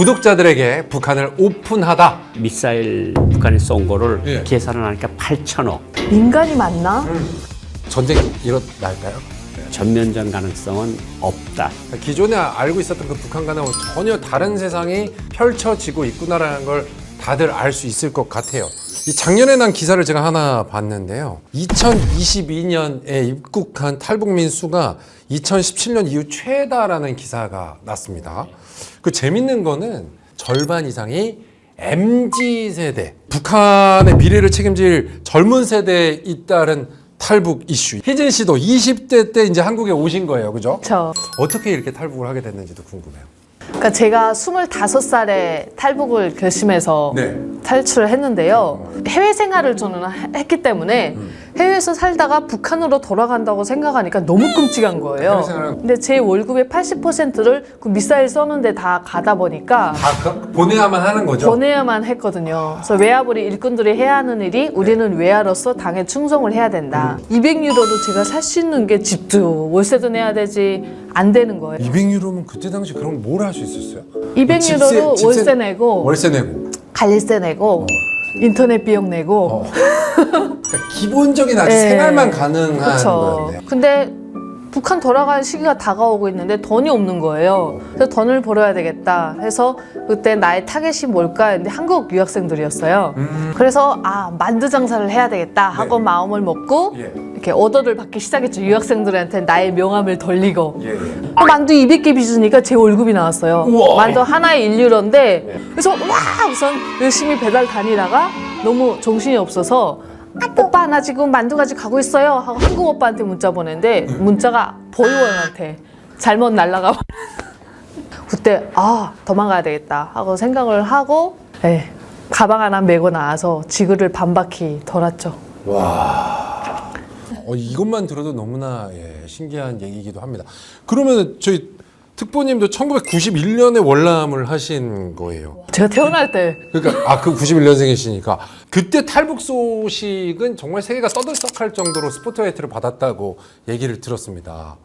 구독자들에게 북한을 오픈하다. 미사일 북한이 쏜 거를 예. 계산을 하니까 8천억. 인간이 맞나? 전쟁이 일어날까요? 전면전 가능성은 없다. 기존에 알고 있었던 그 북한과는 전혀 다른 세상이 펼쳐지고 있구나라는 걸 다들 알 수 있을 것 같아요. 이 작년에 난 기사를 제가 하나 봤는데요. 2022년에 입국한 탈북민 수가 2017년 이후 최다라는 기사가 났습니다. 그 재밌는 거는 절반 이상이 MZ세대, 북한의 미래를 책임질 젊은 세대에 잇따른 탈북 이슈. 희진 씨도 20대 때 이제 한국에 오신 거예요, 그죠? 저. 어떻게 이렇게 탈북을 하게 됐는지도 궁금해요. 그러니까 제가 25살에 탈북을 결심해서 네. 탈출을 했는데요. 해외 생활을 저는 했기 때문에 해외에서 살다가 북한으로 돌아간다고 생각하니까 너무 끔찍한 거예요. 해외 생활은- 근데 제 월급의 80%를 그 미사일 쏘는데 다 가다 보니까 다 보내야만 하는 거죠? 보내야만 했거든요. 그래서 외화벌이 일꾼들이 해야 하는 일이 우리는 외화로서 당에 충성을 해야 된다. 200유로로 제가 살 수 있는 게 집도 월세도 내야 되지 안 되는 거예요. 200유로면 그때 당시 그럼 뭘 할 수 있었어요? 200유로로 월세 내고 월세 내고 관리세 내고 인터넷 비용 내고 그러니까 기본적인 아주 네. 생활만 가능한 그렇죠. 거였네요. 근데 북한 돌아갈 시기가 다가오고 있는데 돈이 없는 거예요. 그래서 돈을 벌어야 되겠다 해서 그때 나의 타겟이 뭘까 했는데 한국 유학생들이었어요. 그래서 만두 장사를 해야 되겠다 하고 네. 마음을 먹고 예. 이렇게 오더를 받기 시작했죠. 유학생들한테 나의 명함을 돌리고 예. 만두 200개 빚으니까 제 월급이 나왔어요. 우와. 만두 하나에 1유로인데 그래서 와 우선 열심히 배달 다니다가 너무 정신이 없어서 오빠 나 지금 만두 가지고 가고 있어요 하고 한국 오빠한테 문자 보냈는데 문자가 보이원한테 잘못 날라가 그때 도망가야 되겠다 하고 생각을 하고 가방 하나 메고 나와서 지구를 반바퀴 돌았죠. 이것만 들어도 너무나 신기한 얘기이기도 합니다. 그러면 저희 특보님도 1991년에 월남을 하신 거예요. 제가 태어날 때 그러니까 그 91년생이시니까 그때 탈북 소식은 정말 세계가 떠들썩할 정도로 스포트라이트를 받았다고 얘기를 들었습니다.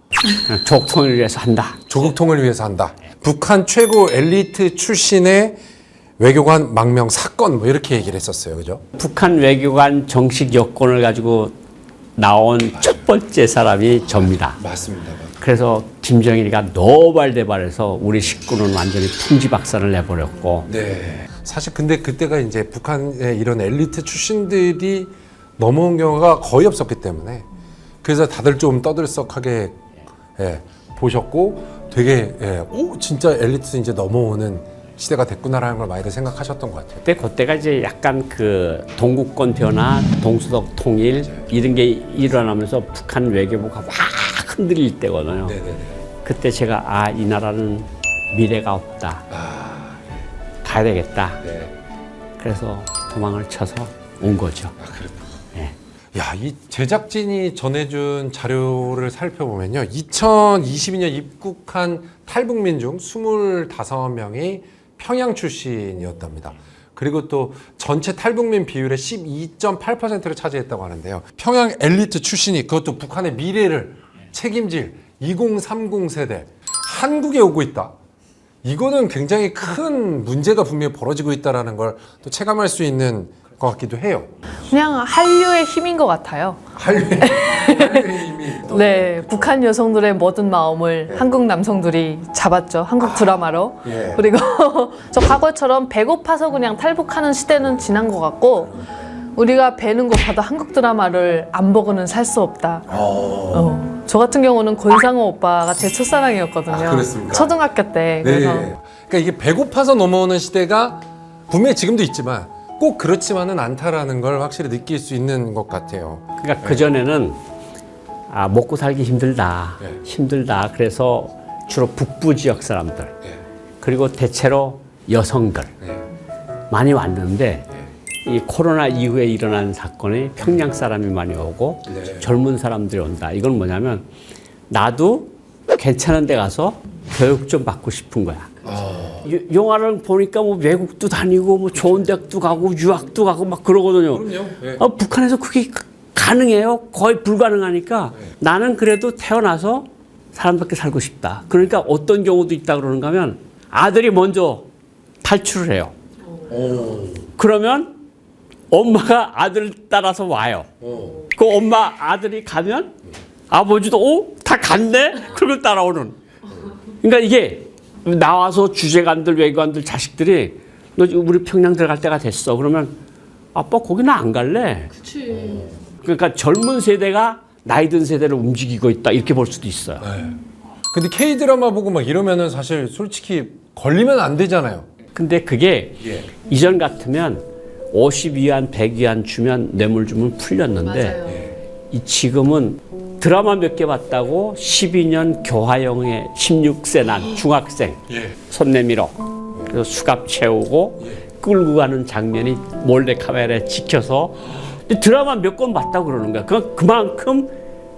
조국통일을 위해서 한다. 조국통을 위해서 한다. 북한 최고 엘리트 출신의 외교관 망명 사건 뭐 이렇게 얘기를 했었어요, 그죠? 북한 외교관 정식 여권을 가지고 나온 첫 번째 사람이 접니다. 맞습니다. 그래서 김정일이가 노발대발해서 우리 식구는 완전히 풍지박산을 내버렸고 네. 사실 근데 그때가 이제 북한의 이런 엘리트 출신들이 넘어온 경우가 거의 없었기 때문에 그래서 다들 좀 떠들썩하게 보셨고 되게 진짜 엘리트 이제 넘어오는 시대가 됐구나라는 걸 많이들 생각하셨던 것 같아요. 그때가 이제 약간 그 동구권 변화, 동서독 통일 이런 게 일어나면서 북한 외교부가 확 흔들릴 때거든요. 네네네. 그때 제가 이 나라는 미래가 없다. 가야 되겠다. 네. 그래서 도망을 쳐서 온 거죠. 그렇구나. 야, 이 제작진이 전해준 자료를 살펴보면요. 2022년 입국한 탈북민 중 25명이 평양 출신이었답니다. 그리고 또 전체 탈북민 비율의 12.8%를 차지했다고 하는데요. 평양 엘리트 출신이 그것도 북한의 미래를 책임질 2030 세대 한국에 오고 있다. 이거는 굉장히 큰 문제가 분명히 벌어지고 있다는 걸 또 체감할 수 있는 것 같기도 해요. 그냥 한류의 힘인 것 같아요. 한류의 힘이 네, 북한 여성들의 모든 마음을 한국 남성들이 잡았죠. 한국 드라마로. 예. 그리고 저 과거처럼 배고파서 그냥 탈북하는 시대는 지난 것 같고 우리가 배는 거 봐도 한국 드라마를 안 보고는 살 수 없다. 저 같은 경우는 권상우 오빠가 제 첫사랑이었거든요. 그랬습니까? 초등학교 때. 네. 그래서 그러니까 이게 배고파서 넘어오는 시대가 분명히 지금도 있지만 꼭 그렇지만은 않다라는 걸 확실히 느낄 수 있는 것 같아요. 그러니까 그전에는 먹고 살기 힘들다. 네. 힘들다. 그래서 주로 북부 지역 사람들 네. 그리고 대체로 여성들 많이 왔는데 이 코로나 이후에 일어난 사건에 평양 사람이 많이 오고 네. 젊은 사람들이 온다. 이건 뭐냐면 나도 괜찮은 데 가서 교육 좀 받고 싶은 거야. 영화를 보니까 뭐 외국도 다니고 뭐 좋은 대학도 가고 유학도 가고 막 그러거든요. 그럼요. 북한에서 그게 가능해요? 거의 불가능하니까 나는 그래도 태어나서 사람답게 살고 싶다. 그러니까 어떤 경우도 있다 그러는가 하면 아들이 먼저 탈출을 해요. 그러면 엄마가 아들 따라서 와요. 그 엄마 아들이 가면 아버지도 다 갔네? 그걸 따라오는. 그러니까 이게 나와서 주재관들 외관들 자식들이 너 우리 평양 들어갈 때가 됐어. 그러면 아빠 거기는 안 갈래. 그치. 그러니까 젊은 세대가 나이 든 세대를 움직이고 있다 이렇게 볼 수도 있어요. 네. 근데 K 드라마 보고 막 이러면은 사실 솔직히 걸리면 안 되잖아요. 근데 그게 이전 같으면 50위안, 100위안 주면 뇌물 주면 풀렸는데 맞아요. 이 지금은 드라마 몇 개 봤다고 12년 교화형의 16세 난 중학생 손 내밀어 그래서 수갑 채우고 끌고 가는 장면이 몰래 카메라에 찍혀서 드라마 몇 건 봤다고 그러는 거야. 그만큼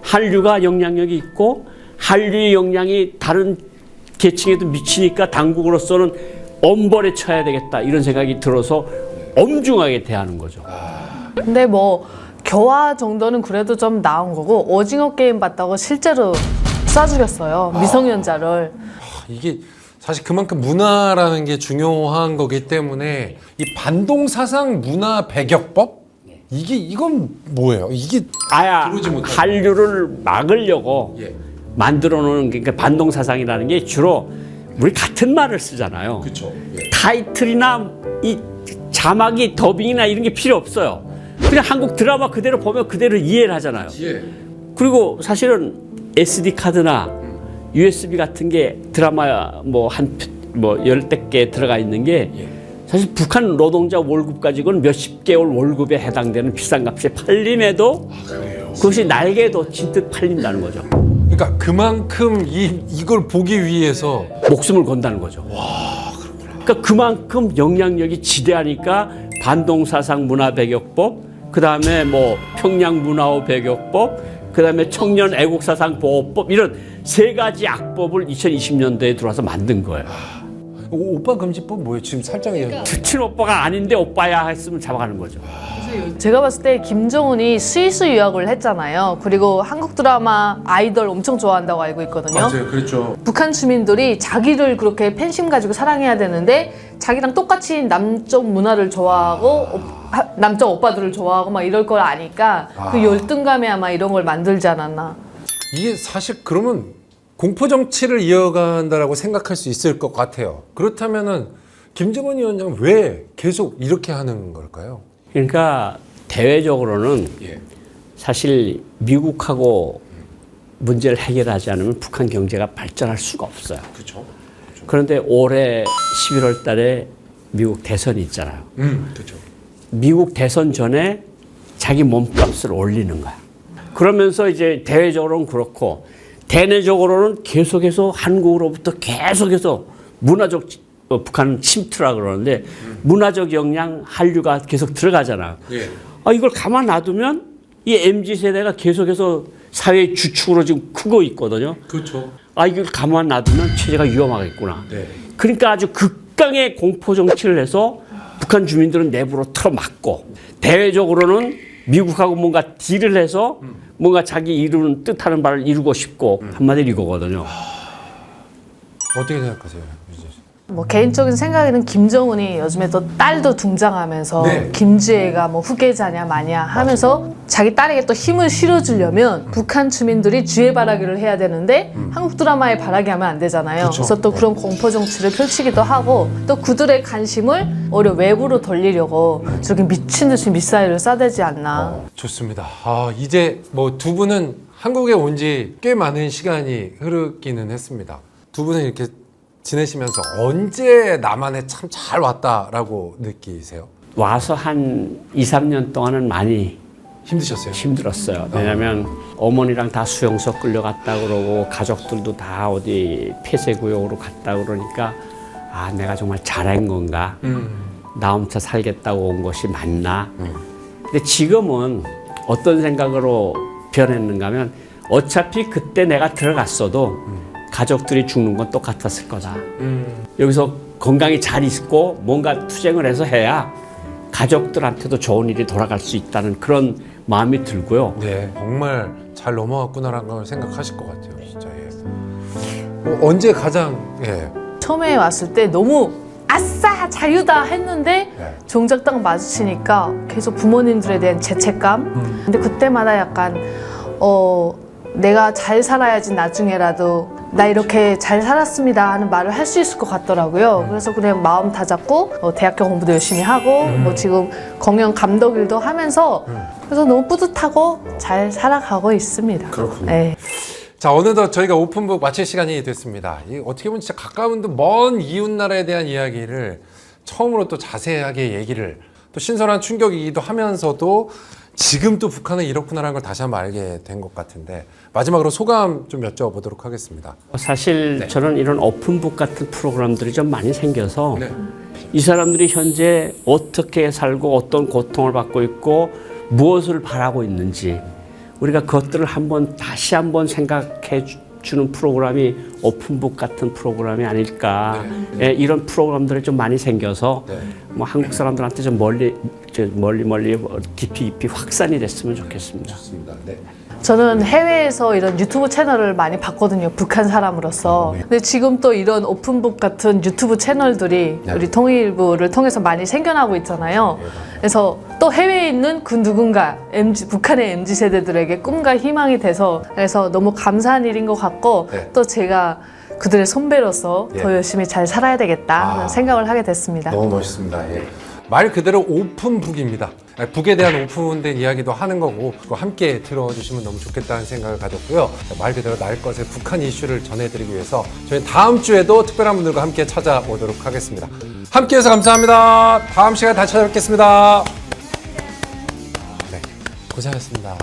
한류가 영향력이 있고 한류의 영향이 다른 계층에도 미치니까 당국으로서는 엄벌에 쳐야 되겠다 이런 생각이 들어서 엄중하게 대하는 거죠. 근데 뭐 교화 정도는 그래도 좀 나은 거고 오징어 게임 봤다고 실제로 쏴 죽였어요. 미성년자를. 이게 사실 그만큼 문화라는 게 중요한 거기 때문에 이 반동사상 문화 배격법? 이건 뭐예요? 이게 아야 들어오지 못하는 한류를 막으려고 예. 만들어 놓은 그러니까 반동사상이라는 게 주로 우리 같은 말을 쓰잖아요. 그렇죠. 타이틀이나 이 자막이 더빙이나 이런 게 필요 없어요. 그냥 한국 드라마 그대로 보면 그대로 이해를 하잖아요. 예. 그리고 사실은 SD 카드나 USB 같은 게 드라마 뭐 열댓 개 들어가 있는 게 사실 북한 노동자 월급 가지고는 몇십 개월 월급에 해당되는 비싼 값에 팔림에도 그것이 날개도 진듯 팔린다는 거죠. 그러니까 그만큼 이걸 보기 위해서 목숨을 건다는 거죠. 그러니까 그만큼 영향력이 지대하니까 반동사상 문화배격법, 그 다음에 뭐 평양문화호 배격법, 그 다음에 청년 애국사상 보호법 이런 세 가지 악법을 2020년도에 들어와서 만든 거예요. 오빠 금지법 뭐예요? 지금 살짝 친오빠가 아닌데 오빠야 했으면 잡아가는 거죠. 제가 봤을 때 김정은이 스위스 유학을 했잖아요. 그리고 한국 드라마 아이돌 엄청 좋아한다고 알고 있거든요. 맞아요, 그렇죠. 북한 주민들이 자기를 그렇게 팬심 가지고 사랑해야 되는데 자기랑 똑같이 남쪽 문화를 좋아하고 남쪽 오빠들을 좋아하고 막 이럴 걸 아니까 그 열등감에 아마 이런 걸 만들지 않았나. 이게 사실 그러면 공포 정치를 이어간다라고 생각할 수 있을 것 같아요. 그렇다면은 김정은 위원장은 왜 계속 이렇게 하는 걸까요? 그러니까 대외적으로는 사실 미국하고 문제를 해결하지 않으면 북한 경제가 발전할 수가 없어요. 그렇죠. 그런데 올해 11월 달에 미국 대선이 있잖아요. 그렇죠. 미국 대선 전에 자기 몸값을 올리는 거야. 그러면서 이제 대외적으로는 그렇고 대내적으로는 계속해서 한국으로부터 계속해서 문화적 북한은 침투라 그러는데 문화적 영향 한류가 계속 들어가잖아. 이걸 가만 놔두면 이 MZ 세대가 계속해서 사회의 주축으로 지금 크고 있거든요. 그렇죠. 이걸 가만 놔두면 체제가 위험하겠구나. 네. 그러니까 아주 극강의 공포 정치를 해서 북한 주민들은 내부로 틀어막고 대외적으로는 미국하고 뭔가 딜을 해서 뭔가 자기 이루는 뜻하는 바를 이루고 싶고 한마디로 이거거든요. 어떻게 생각하세요? 뭐 개인적인 생각에는 김정은이 요즘에 또 딸도 등장하면서 네. 김지혜가 뭐 후계자냐 마냐 하면서 자기 딸에게 또 힘을 실어주려면 북한 주민들이 지혜바라기를 해야 되는데 한국 드라마에 바라기 하면 안 되잖아요. 그쵸. 그래서 또 그런 공포 정치를 펼치기도 하고 또 그들의 관심을 오히려 외부로 돌리려고 저렇게 미친 듯이 미사일을 쏴대지 않나. 좋습니다. 이제 뭐 두 분은 한국에 온 지 꽤 많은 시간이 흐르기는 했습니다. 두 분은 이렇게 지내시면서 언제 남한에 참 잘 왔다라고 느끼세요? 와서 한 2, 3년 동안은 많이 힘드셨어요? 힘들었어요. 왜냐면 어머니랑 다 수용소 끌려갔다 그러고 가족들도 다 어디 폐쇄구역으로 갔다 그러니까 내가 정말 잘한 건가? 나 혼자 살겠다고 온 것이 맞나? 근데 지금은 어떤 생각으로 변했는가 하면 어차피 그때 내가 들어갔어도 가족들이 죽는 건 똑같았을 거다. 여기서 건강히 잘 있고 뭔가 투쟁을 해서 해야 가족들한테도 좋은 일이 돌아갈 수 있다는 그런 마음이 들고요. 네, 정말 잘 넘어왔구나라는 걸 생각하실 것 같아요, 진짜. 언제 가장 처음에 왔을 때 너무 아싸 자유다 했는데 네. 정작 딱 마주치니까 계속 부모님들에 대한 죄책감. 근데 그때마다 약간 내가 잘 살아야지 나중에라도 나 이렇게 잘 살았습니다 하는 말을 할 수 있을 것 같더라고요. 그래서 그냥 마음 다잡고 대학교 공부도 열심히 하고 뭐 지금 공연 감독 일도 하면서 그래서 너무 뿌듯하고 잘 살아가고 있습니다. 그렇군요. 네. 자, 어느덧 저희가 오픈북 마칠 시간이 됐습니다. 이 어떻게 보면 진짜 가까운 먼 이웃나라에 대한 이야기를 처음으로 또 자세하게 얘기를 또 신선한 충격이기도 하면서도 지금 또 북한은 이렇구나라는 걸 다시 한번 알게 된 것 같은데 마지막으로 소감 좀 여쭤보도록 하겠습니다. 사실 네. 저는 이런 오픈북 같은 프로그램들이 좀 많이 생겨서 네. 이 사람들이 현재 어떻게 살고 어떤 고통을 받고 있고 무엇을 바라고 있는지 우리가 그것들을 다시 한번 생각해 주는 프로그램이 오픈북 같은 프로그램이 아닐까. 네. 예, 이런 프로그램들이 좀 많이 생겨서 네. 뭐 한국 사람들한테 좀 멀리 깊이 확산이 됐으면 좋겠습니다. 좋습니다. 네. 저는 해외에서 이런 유튜브 채널을 많이 봤거든요. 북한 사람으로서. 근데 지금 또 이런 오픈북 같은 유튜브 채널들이 네. 우리 통일부를 통해서 많이 생겨나고 있잖아요. 그래서 또 해외에 있는 그 누군가 북한의 MZ 세대들에게 꿈과 희망이 돼서 그래서 너무 감사한 일인 것 같고 네. 또 제가 그들의 선배로서 예. 더 열심히 잘 살아야 되겠다 하는 생각을 하게 됐습니다. 너무 멋있습니다. 예. 말 그대로 오픈북입니다. 북에 대한 오픈된 이야기도 하는 거고 그거 함께 들어주시면 너무 좋겠다는 생각을 가졌고요. 말 그대로 날 것의 북한 이슈를 전해드리기 위해서 저희 다음 주에도 특별한 분들과 함께 찾아오도록 하겠습니다. 함께해서 감사합니다. 다음 시간에 다시 찾아뵙겠습니다. 네, 고생하셨습니다.